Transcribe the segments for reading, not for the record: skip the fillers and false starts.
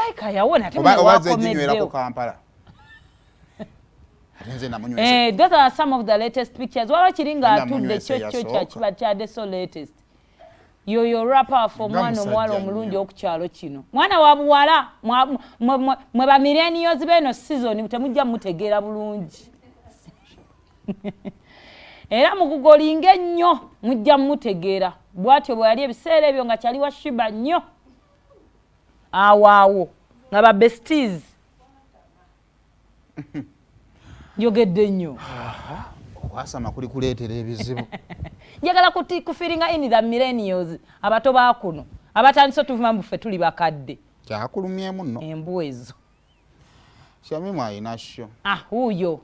Malayika yawona wakomeddeko Kampala. Those are some of the latest pictures. Wala kiringa atudde kyo kyadde so latest. Yoyo rapper for mwana omwala omulungi okukyalo kino. Mwana wa buwala mwe ba millennials beno season temujja mutegeera bulungi. Era mukugolinga ennyo mujja mutegeera. Bwatyo bwe yali ebiseera ebyo nga kyali wa shiba nnyo. Awaawo nga ba besties. Njogedde nnyo. Okwasama kuli kuleetera ebizibu. Njagala kufiringa in the millennials abato ba kuno abatandise tuvuma mbufe tuli bakadde. Kyakulumyemu nno. Embu ezo. Shamimu ayina sho. Huyo.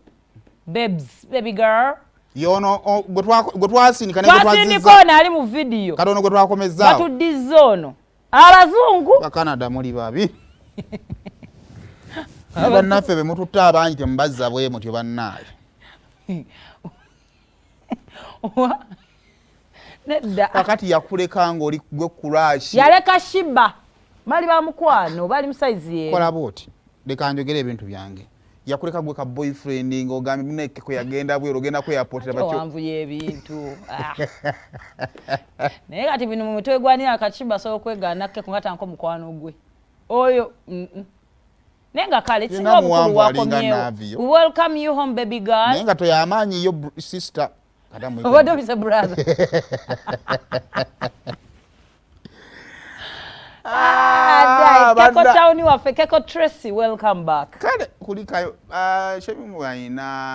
Babes, baby girl. Yono gwe twasinika ne twasinika ali mu video. Katono gwe twakomezaawo. Batudizza ono. Abazungu. Ba Canada muli babi. Abannaffe be mututta abangi temubazza bwe mutyo bannaaye. Nedda. Kakati yakuleka ng'oli gwe kurashi. Yaleka shiba. Mali ba mukwano bali mu size ye. Kola boti. Leka njogere ebintu byange. Yakuleka gwe ka boyfriend ng'ogambe muneke ko yagenda bwe rogenda ko airport abakyo. Wanvu y'ebintu. Naye kati bino mu mitwe gwanira akashiba so kwegana ke kungata nko mukwano gwe. Oyo Nenga kale singa obukulu wakomyewo. We welcome you home baby girl. Nenga to yamanyi yo sister. What do you say brother? Keko Town waffe Keko Tracy welcome back. Kale kulikayo Shamimu ayina